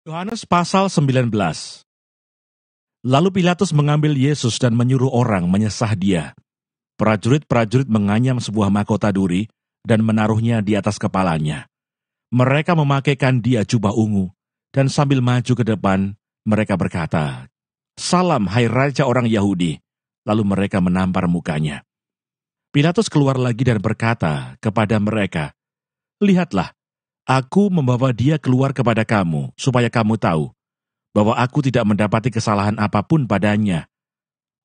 Yohanes pasal 19. Lalu Pilatus mengambil Yesus dan menyuruh orang menyesah dia. Prajurit-prajurit menganyam sebuah mahkota duri dan menaruhnya di atas kepalanya. Mereka memakaikan dia jubah ungu, dan sambil maju ke depan, mereka berkata, "Salam, hai Raja orang Yahudi." Lalu mereka menampar mukanya. Pilatus keluar lagi dan berkata kepada mereka, "Lihatlah, aku membawa dia keluar kepada kamu, supaya kamu tahu bahwa aku tidak mendapati kesalahan apapun padanya."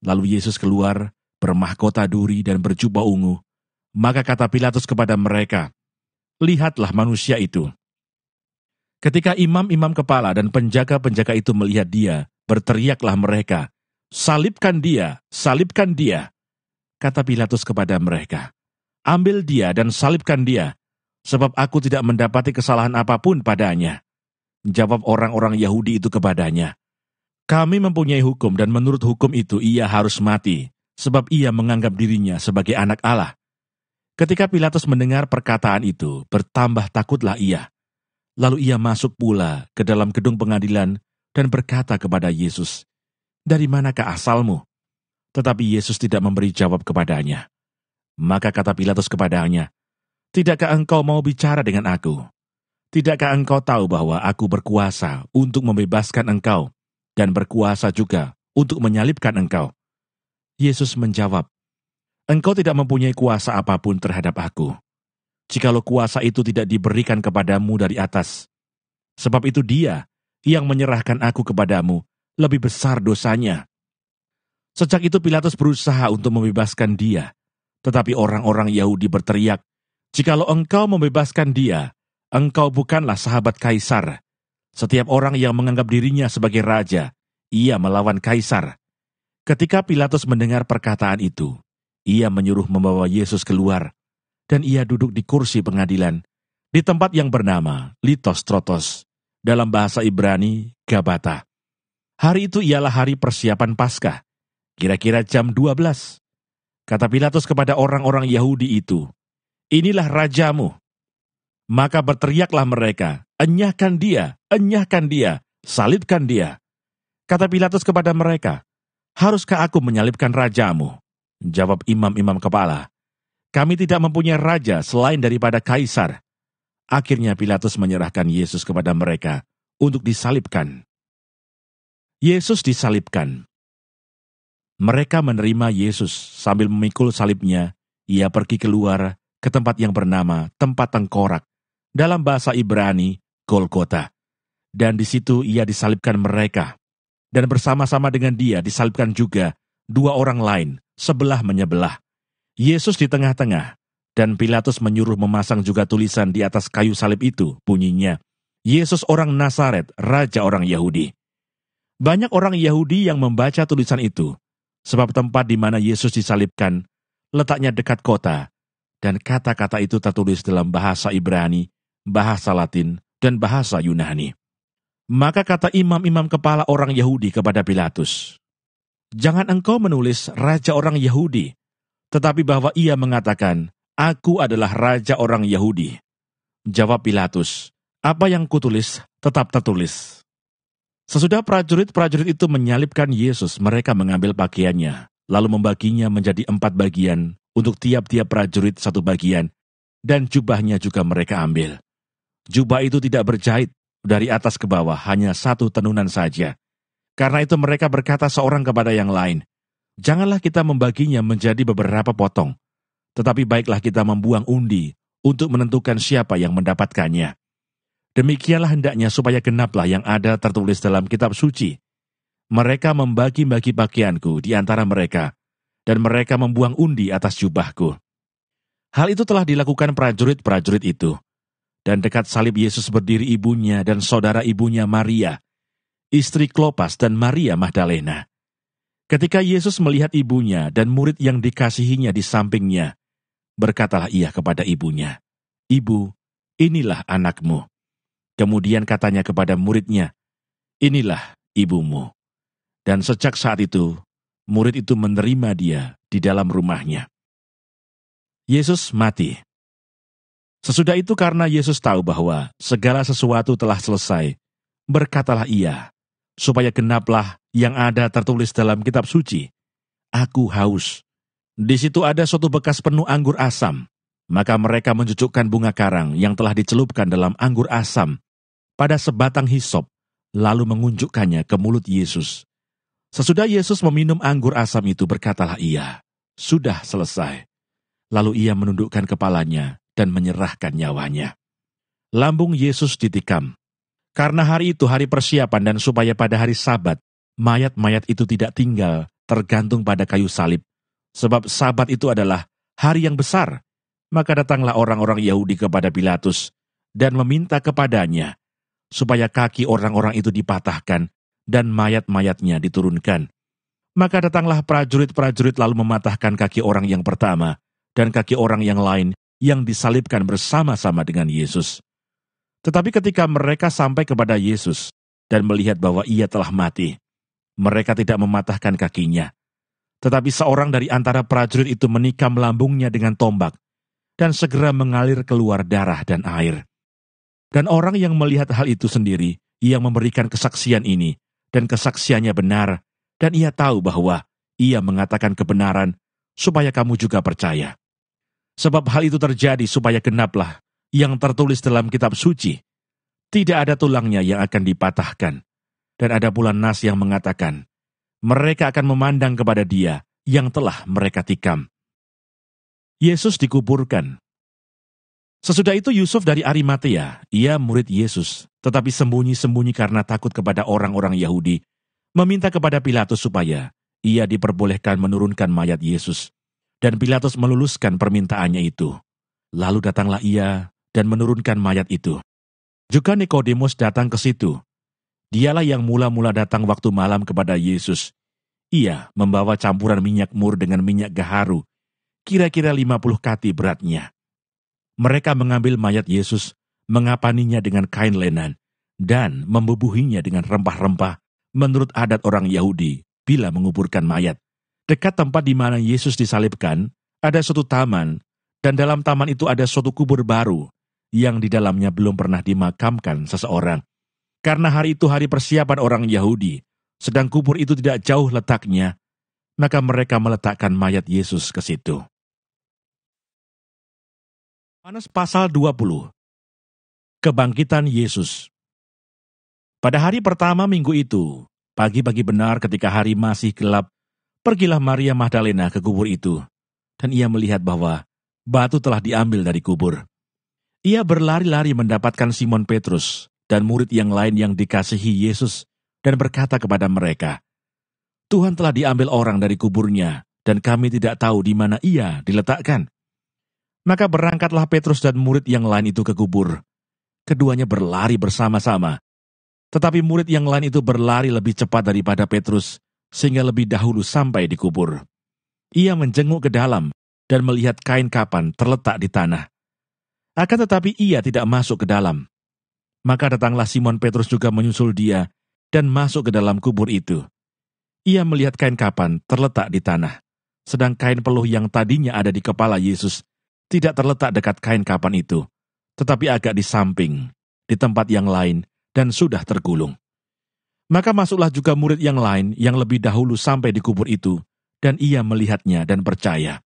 Lalu Yesus keluar, bermahkota duri dan berjubah ungu. Maka kata Pilatus kepada mereka, "Lihatlah manusia itu." Ketika imam-imam kepala dan penjaga-penjaga itu melihat dia, berteriaklah mereka, "Salibkan dia! Salibkan dia!" Kata Pilatus kepada mereka, "Ambil dia dan salibkan dia, sebab aku tidak mendapati kesalahan apapun padanya." Jawab orang-orang Yahudi itu kepadanya, "Kami mempunyai hukum dan menurut hukum itu ia harus mati, sebab ia menganggap dirinya sebagai anak Allah." Ketika Pilatus mendengar perkataan itu, bertambah takutlah ia. Lalu ia masuk pula ke dalam gedung pengadilan dan berkata kepada Yesus, "Dari manakah asalmu?" Tetapi Yesus tidak memberi jawab kepadanya. Maka kata Pilatus kepadanya, "Tidakkah engkau mau bicara dengan aku? Tidakkah engkau tahu bahwa aku berkuasa untuk membebaskan engkau dan berkuasa juga untuk menyalibkan engkau?" Yesus menjawab, "Engkau tidak mempunyai kuasa apapun terhadap aku, jikalau kuasa itu tidak diberikan kepadamu dari atas. Sebab itu dia yang menyerahkan aku kepadamu lebih besar dosanya." Sejak itu Pilatus berusaha untuk membebaskan dia, tetapi orang-orang Yahudi berteriak, "Jikalau engkau membebaskan dia, engkau bukanlah sahabat Kaisar. Setiap orang yang menganggap dirinya sebagai raja, ia melawan Kaisar." Ketika Pilatus mendengar perkataan itu, ia menyuruh membawa Yesus keluar, dan ia duduk di kursi pengadilan, di tempat yang bernama Litostrotos, dalam bahasa Ibrani, Gabata. Hari itu ialah hari persiapan Paskah, kira-kira jam 12. Kata Pilatus kepada orang-orang Yahudi itu, "Inilah rajamu." Maka berteriaklah mereka, enyahkan dia, salibkan dia." Kata Pilatus kepada mereka, "Haruskah aku menyalibkan rajamu?" Jawab imam-imam kepala, "Kami tidak mempunyai raja selain daripada Kaisar." Akhirnya Pilatus menyerahkan Yesus kepada mereka untuk disalibkan. Yesus disalibkan. Mereka menerima Yesus sambil memikul salibnya. Ia pergi keluar ke tempat yang bernama Tempat Tengkorak, dalam bahasa Ibrani, Golgota. Dan di situ ia disalibkan mereka. Dan bersama-sama dengan dia disalibkan juga dua orang lain, sebelah menyebelah. Yesus di tengah-tengah, dan Pilatus menyuruh memasang juga tulisan di atas kayu salib itu, bunyinya, "Yesus orang Nazaret, Raja orang Yahudi." Banyak orang Yahudi yang membaca tulisan itu, sebab tempat di mana Yesus disalibkan letaknya dekat kota, dan kata-kata itu tertulis dalam bahasa Ibrani, bahasa Latin, dan bahasa Yunani. Maka kata imam-imam kepala orang Yahudi kepada Pilatus, "Jangan engkau menulis Raja orang Yahudi, tetapi bahwa ia mengatakan, 'Aku adalah Raja orang Yahudi.'" Jawab Pilatus, "Apa yang kutulis tetap tertulis." Sesudah prajurit-prajurit itu menyalibkan Yesus, mereka mengambil pakaiannya, lalu membaginya menjadi 4 bagian, untuk tiap-tiap prajurit 1 bagian, dan jubahnya juga mereka ambil. Jubah itu tidak berjahit, dari atas ke bawah hanya 1 tenunan saja. Karena itu mereka berkata seorang kepada yang lain, "Janganlah kita membaginya menjadi beberapa potong, tetapi baiklah kita membuang undi untuk menentukan siapa yang mendapatkannya. Demikianlah hendaknya supaya genaplah yang ada tertulis dalam kitab suci. Mereka membagi-bagi pakaianku di antara mereka, dan mereka membuang undi atas jubahku." Hal itu telah dilakukan prajurit-prajurit itu. Dan dekat salib Yesus berdiri ibunya dan saudara ibunya Maria, istri Klopas dan Maria Magdalena. Ketika Yesus melihat ibunya dan murid yang dikasihinya di sampingnya, berkatalah ia kepada ibunya, "Ibu, inilah anakmu." Kemudian katanya kepada muridnya, "Inilah ibumu." Dan sejak saat itu, murid itu menerima dia di dalam rumahnya. Yesus mati. Sesudah itu karena Yesus tahu bahwa segala sesuatu telah selesai, Berkatalah ia, supaya genaplah yang ada tertulis dalam kitab suci. Aku haus. Di situ ada suatu bekas penuh anggur asam. Maka mereka mencucukkan bunga karang yang telah dicelupkan dalam anggur asam pada sebatang hisop, lalu mengunjukkannya ke mulut Yesus. Sesudah Yesus meminum anggur asam itu, berkatalah ia, sudah selesai. Lalu ia menundukkan kepalanya dan menyerahkan nyawanya. Lambung Yesus ditikam. Karena hari itu hari persiapan dan supaya pada hari Sabat, mayat-mayat itu tidak tinggal tergantung pada kayu salib. Sebab Sabat itu adalah hari yang besar. Maka datanglah orang-orang Yahudi kepada Pilatus dan meminta kepadanya supaya kaki orang-orang itu dipatahkan dan mayat-mayatnya diturunkan. Maka datanglah prajurit-prajurit lalu mematahkan kaki orang yang pertama dan kaki orang yang lain yang disalibkan bersama-sama dengan Yesus. Tetapi ketika mereka sampai kepada Yesus dan melihat bahwa ia telah mati, mereka tidak mematahkan kakinya. Tetapi seorang dari antara prajurit itu menikam lambungnya dengan tombak, dan segera mengalir keluar darah dan air. Dan orang yang melihat hal itu sendiri, yang memberikan kesaksian ini, dan kesaksiannya benar, dan ia tahu bahwa ia mengatakan kebenaran, supaya kamu juga percaya. Sebab hal itu terjadi supaya genaplah yang tertulis dalam kitab suci, tidak ada tulangnya yang akan dipatahkan. Dan ada pula nas yang mengatakan, mereka akan memandang kepada dia yang telah mereka tikam. Yesus dikuburkan. Sesudah itu Yusuf dari Arimatea, ia murid Yesus, tetapi sembunyi-sembunyi karena takut kepada orang-orang Yahudi, meminta kepada Pilatus supaya ia diperbolehkan menurunkan mayat Yesus. Dan Pilatus meluluskan permintaannya itu. Lalu datanglah ia dan menurunkan mayat itu. Juga Nikodemus datang ke situ. Dialah yang mula-mula datang waktu malam kepada Yesus. Ia membawa campuran minyak mur dengan minyak gaharu, kira-kira 50 kati beratnya. Mereka mengambil mayat Yesus, mengapaninya dengan kain lenan, dan membubuhinya dengan rempah-rempah menurut adat orang Yahudi bila menguburkan mayat. Dekat tempat di mana Yesus disalibkan, ada suatu taman, dan dalam taman itu ada suatu kubur baru, yang di dalamnya belum pernah dimakamkan seseorang. Karena hari itu hari persiapan orang Yahudi, sedang kubur itu tidak jauh letaknya, maka mereka meletakkan mayat Yesus ke situ. Yohanes pasal 20. Kebangkitan Yesus. Pada hari pertama minggu itu, pagi-pagi benar ketika hari masih gelap, pergilah Maria Magdalena ke kubur itu, dan ia melihat bahwa batu telah diambil dari kubur. Ia berlari-lari mendapatkan Simon Petrus dan murid yang lain yang dikasihi Yesus dan berkata kepada mereka, Tuhan telah diambil orang dari kuburnya dan kami tidak tahu di mana ia diletakkan. Maka berangkatlah Petrus dan murid yang lain itu ke kubur. Keduanya berlari bersama-sama. Tetapi murid yang lain itu berlari lebih cepat daripada Petrus sehingga lebih dahulu sampai di kubur. Ia menjenguk ke dalam dan melihat kain kapan terletak di tanah. Akan tetapi ia tidak masuk ke dalam. Maka datanglah Simon Petrus juga menyusul dia dan masuk ke dalam kubur itu. Ia melihat kain kapan terletak di tanah, sedang kain peluh yang tadinya ada di kepala Yesus tidak terletak dekat kain kapan itu, tetapi agak di samping, di tempat yang lain, dan sudah tergulung. Maka masuklah juga murid yang lain yang lebih dahulu sampai di kubur itu, dan ia melihatnya dan percaya.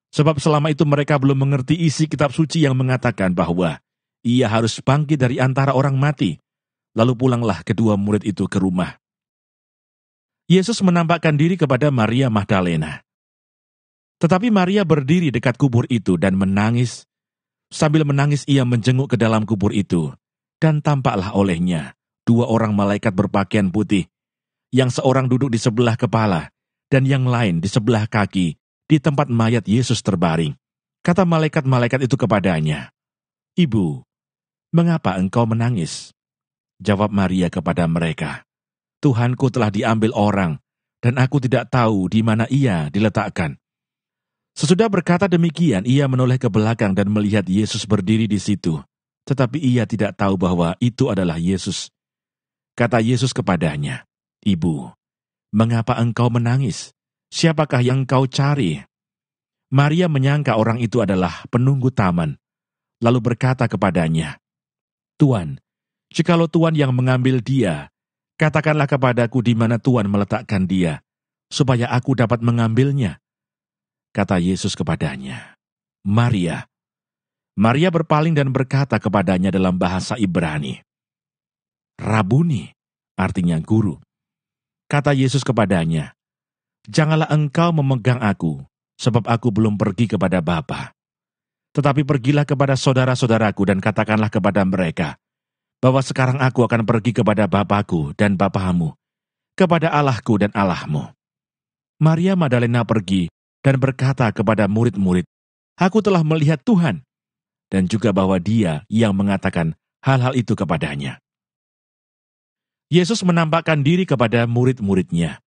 Sebab selama itu mereka belum mengerti isi kitab suci yang mengatakan bahwa ia harus bangkit dari antara orang mati. Lalu pulanglah kedua murid itu ke rumah. Yesus menampakkan diri kepada Maria Magdalena. Tetapi Maria berdiri dekat kubur itu dan menangis. Sambil menangis ia menjenguk ke dalam kubur itu. Dan tampaklah olehnya 2 orang malaikat berpakaian putih, yang seorang duduk di sebelah kepala dan yang lain di sebelah kaki, di tempat mayat Yesus terbaring. Kata malaikat-malaikat itu kepadanya, Ibu, mengapa engkau menangis? Jawab Maria kepada mereka, Tuhanku telah diambil orang, dan aku tidak tahu di mana ia diletakkan. Sesudah berkata demikian, ia menoleh ke belakang dan melihat Yesus berdiri di situ. Tetapi ia tidak tahu bahwa itu adalah Yesus. Kata Yesus kepadanya, Ibu, mengapa engkau menangis? Siapakah yang kau cari? Maria menyangka orang itu adalah penunggu taman, lalu berkata kepadanya, Tuan, Jikalau Tuhan yang mengambil dia, katakanlah kepadaku di mana Tuhan meletakkan dia, supaya aku dapat mengambilnya. Kata Yesus kepadanya, Maria. Maria berpaling dan berkata kepadanya dalam bahasa Ibrani, Rabuni, artinya guru. Kata Yesus kepadanya, janganlah engkau memegang aku, sebab aku belum pergi kepada Bapa. Tetapi pergilah kepada saudara-saudaraku dan katakanlah kepada mereka, bahwa sekarang aku akan pergi kepada Bapakku dan Bapamu, kepada Allahku dan Allahmu. Maria Magdalena pergi dan berkata kepada murid-murid, aku telah melihat Tuhan, dan juga bahwa dia yang mengatakan hal-hal itu kepadanya. Yesus menampakkan diri kepada murid-muridnya.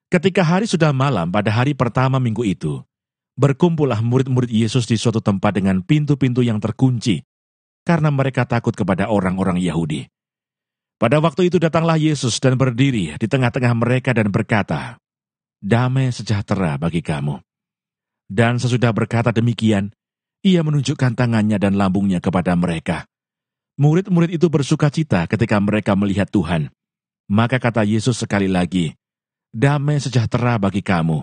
Ketika hari sudah malam pada hari pertama minggu itu, berkumpullah murid-murid Yesus di suatu tempat dengan pintu-pintu yang terkunci, karena mereka takut kepada orang-orang Yahudi. Pada waktu itu datanglah Yesus dan berdiri di tengah-tengah mereka dan berkata, damai sejahtera bagi kamu. Dan sesudah berkata demikian, ia menunjukkan tangannya dan lambungnya kepada mereka. Murid-murid itu bersukacita ketika mereka melihat Tuhan. Maka kata Yesus sekali lagi, damai sejahtera bagi kamu.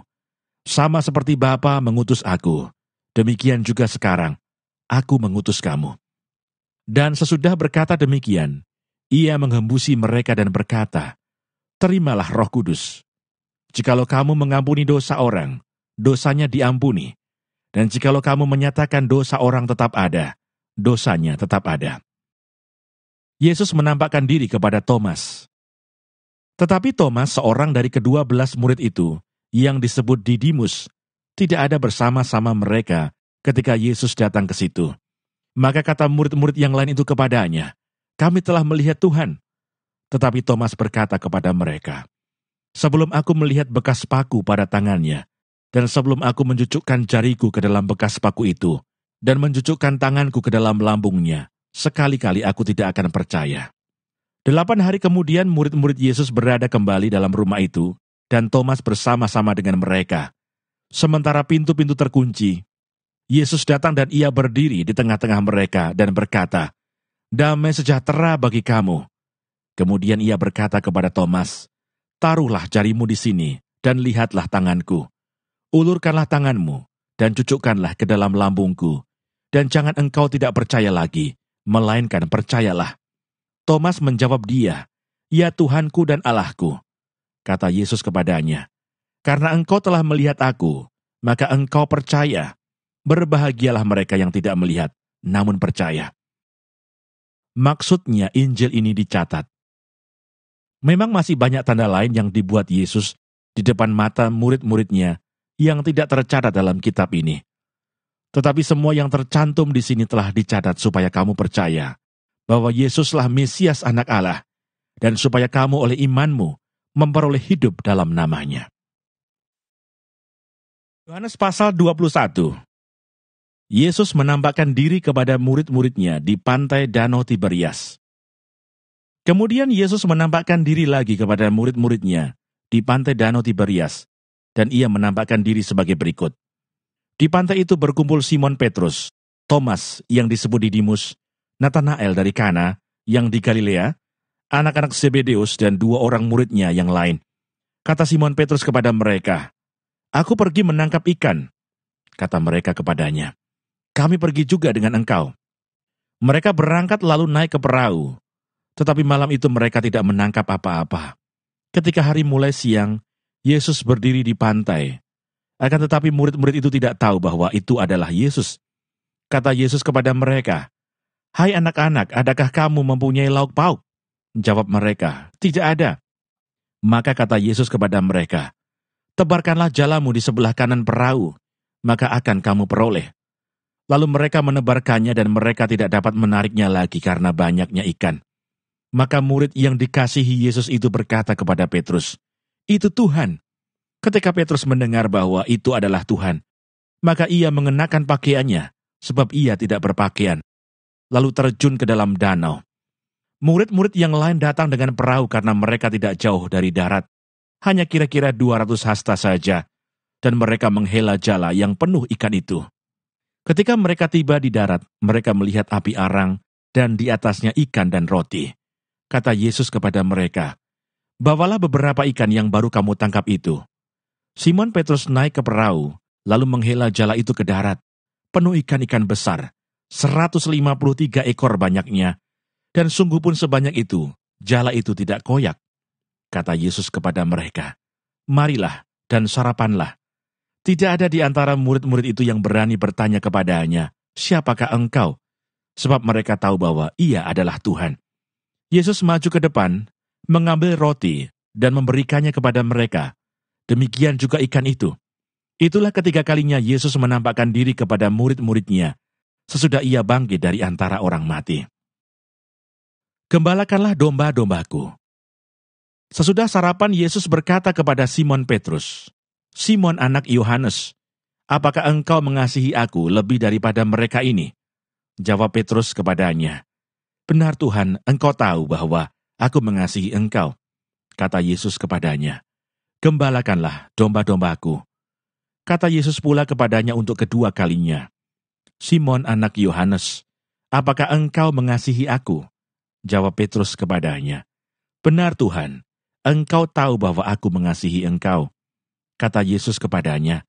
Sama seperti Bapa mengutus aku, demikian juga sekarang, aku mengutus kamu. Dan sesudah berkata demikian, ia menghembusi mereka dan berkata, terimalah Roh Kudus. Jikalau kamu mengampuni dosa orang, dosanya diampuni. Dan jikalau kamu menyatakan dosa orang tetap ada, dosanya tetap ada. Yesus menampakkan diri kepada Thomas. Tetapi Thomas, seorang dari ke-12 murid itu, yang disebut Didimus, tidak ada bersama-sama mereka ketika Yesus datang ke situ. Maka kata murid-murid yang lain itu kepadanya, kami telah melihat Tuhan. Tetapi Thomas berkata kepada mereka, sebelum aku melihat bekas paku pada tangannya, dan sebelum aku mencucukkan jariku ke dalam bekas paku itu, dan mencucukkan tanganku ke dalam lambungnya, sekali-kali aku tidak akan percaya. 8 hari kemudian murid-murid Yesus berada kembali dalam rumah itu, dan Thomas bersama-sama dengan mereka. Sementara pintu-pintu terkunci, Yesus datang dan ia berdiri di tengah-tengah mereka dan berkata, damai sejahtera bagi kamu. Kemudian ia berkata kepada Thomas, taruhlah jarimu di sini, dan lihatlah tanganku. Ulurkanlah tanganmu, dan cucukkanlah ke dalam lambungku, dan jangan engkau tidak percaya lagi, melainkan percayalah. Thomas menjawab dia, ya Tuhanku dan Allahku. Kata Yesus kepadanya, karena engkau telah melihat aku, maka engkau percaya. Berbahagialah mereka yang tidak melihat, namun percaya. Maksudnya Injil ini dicatat. Memang masih banyak tanda lain yang dibuat Yesus di depan mata murid-muridnya yang tidak tercatat dalam kitab ini. Tetapi semua yang tercantum di sini telah dicatat supaya kamu percaya bahwa Yesuslah Mesias Anak Allah, dan supaya kamu oleh imanmu memperoleh hidup dalam namanya. Yohanes pasal 21. Yesus menampakkan diri kepada murid-muridnya di pantai Danau Tiberias. Kemudian Yesus menampakkan diri lagi kepada murid-muridnya di pantai Danau Tiberias, dan ia menampakkan diri sebagai berikut. Di pantai itu berkumpul Simon Petrus, Thomas yang disebut Didimus, Natanael dari Kana yang di Galilea, anak-anak Zebedeus dan 2 orang muridnya yang lain. Kata Simon Petrus kepada mereka, aku pergi menangkap ikan. Kata mereka kepadanya, kami pergi juga dengan engkau. Mereka berangkat lalu naik ke perahu, tetapi malam itu mereka tidak menangkap apa-apa. Ketika hari mulai siang, Yesus berdiri di pantai. Akan tetapi murid-murid itu tidak tahu bahwa itu adalah Yesus. Kata Yesus kepada mereka, hai anak-anak, adakah kamu mempunyai lauk pauk? Jawab mereka, tidak ada. Maka kata Yesus kepada mereka, tebarkanlah jalamu di sebelah kanan perahu, maka akan kamu peroleh. Lalu mereka menebarkannya dan mereka tidak dapat menariknya lagi karena banyaknya ikan. Maka murid yang dikasihi Yesus itu berkata kepada Petrus, itu Tuhan. Ketika Petrus mendengar bahwa itu adalah Tuhan, maka ia mengenakan pakaiannya, sebab ia tidak berpakaian, lalu terjun ke dalam danau. Murid-murid yang lain datang dengan perahu karena mereka tidak jauh dari darat, hanya kira-kira 200 hasta saja, dan mereka menghela jala yang penuh ikan itu. Ketika mereka tiba di darat, mereka melihat api arang dan di atasnya ikan dan roti. Kata Yesus kepada mereka, "Bawalah beberapa ikan yang baru kamu tangkap itu." Simon Petrus naik ke perahu, lalu menghela jala itu ke darat, penuh ikan-ikan besar, 153 ekor banyaknya, dan sungguh pun sebanyak itu, jala itu tidak koyak. Kata Yesus kepada mereka, "Marilah dan sarapanlah." Tidak ada di antara murid-murid itu yang berani bertanya kepadanya, "Siapakah engkau?" Sebab mereka tahu bahwa ia adalah Tuhan. Yesus maju ke depan, mengambil roti, dan memberikannya kepada mereka. Demikian juga ikan itu. Itulah ketiga kalinya Yesus menampakkan diri kepada murid-muridnya, sesudah ia bangkit dari antara orang mati. Gembalakanlah domba-dombaku. Sesudah sarapan, Yesus berkata kepada Simon Petrus, "Simon anak Yohanes, apakah engkau mengasihi aku lebih daripada mereka ini?" Jawab Petrus kepadanya, "Benar Tuhan, engkau tahu bahwa aku mengasihi engkau." Kata Yesus kepadanya, "Gembalakanlah domba-dombaku." Kata Yesus pula kepadanya untuk kedua kalinya, "Simon anak Yohanes, apakah engkau mengasihi aku?" Jawab Petrus kepadanya, "Benar Tuhan, engkau tahu bahwa aku mengasihi engkau." Kata Yesus kepadanya,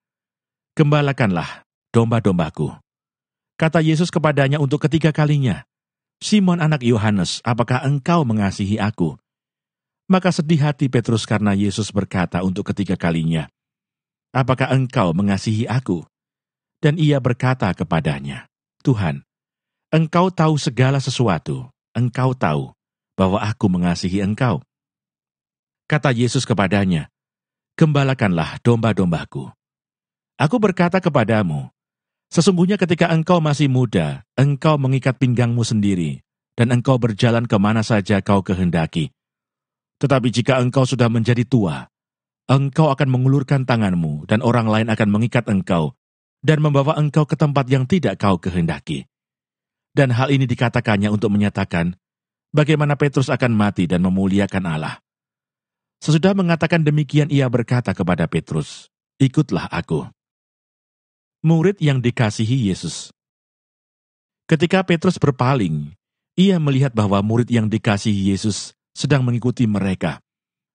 "Gembalakanlah domba-dombaku." Kata Yesus kepadanya untuk ketiga kalinya, "Simon anak Yohanes, apakah engkau mengasihi aku?" Maka sedih hati Petrus karena Yesus berkata untuk ketiga kalinya, "Apakah engkau mengasihi aku?" Dan ia berkata kepadanya, "Tuhan, engkau tahu segala sesuatu, engkau tahu bahwa aku mengasihi engkau." Kata Yesus kepadanya, "Gembalakanlah domba-dombaku. Aku berkata kepadamu, sesungguhnya ketika engkau masih muda, engkau mengikat pinggangmu sendiri, dan engkau berjalan kemana saja kau kehendaki. Tetapi jika engkau sudah menjadi tua, engkau akan mengulurkan tanganmu, dan orang lain akan mengikat engkau, dan membawa engkau ke tempat yang tidak kau kehendaki." Dan hal ini dikatakannya untuk menyatakan bagaimana Petrus akan mati dan memuliakan Allah. Sesudah mengatakan demikian, ia berkata kepada Petrus, "Ikutlah aku." Murid yang dikasihi Yesus. Ketika Petrus berpaling, ia melihat bahwa murid yang dikasihi Yesus sedang mengikuti mereka,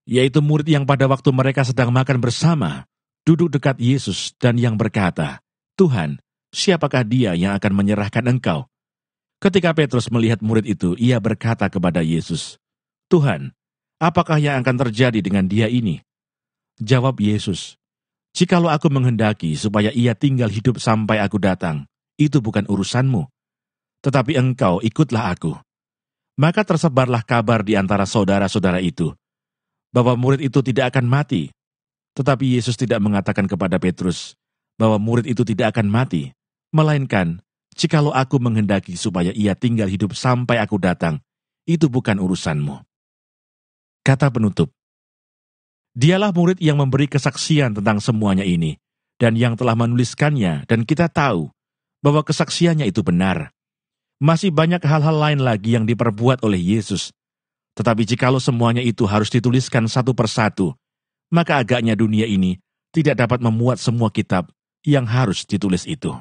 yaitu murid yang pada waktu mereka sedang makan bersama, duduk dekat Yesus dan yang berkata, "Tuhan, siapakah dia yang akan menyerahkan engkau?" Ketika Petrus melihat murid itu, ia berkata kepada Yesus, "Tuhan, apakah yang akan terjadi dengan dia ini?" Jawab Yesus, "Jikalau aku menghendaki supaya ia tinggal hidup sampai aku datang, itu bukan urusanmu. Tetapi engkau ikutlah aku." Maka tersebarlah kabar di antara saudara-saudara itu, bahwa murid itu tidak akan mati. Tetapi Yesus tidak mengatakan kepada Petrus, bahwa murid itu tidak akan mati, melainkan, "Jikalau aku menghendaki supaya ia tinggal hidup sampai aku datang, itu bukan urusanmu." Kata penutup. Dialah murid yang memberi kesaksian tentang semuanya ini, dan yang telah menuliskannya, dan kita tahu bahwa kesaksiannya itu benar. Masih banyak hal-hal lain lagi yang diperbuat oleh Yesus. Tetapi jikalau semuanya itu harus dituliskan satu persatu, maka agaknya dunia ini tidak dapat memuat semua kitab yang harus ditulis itu.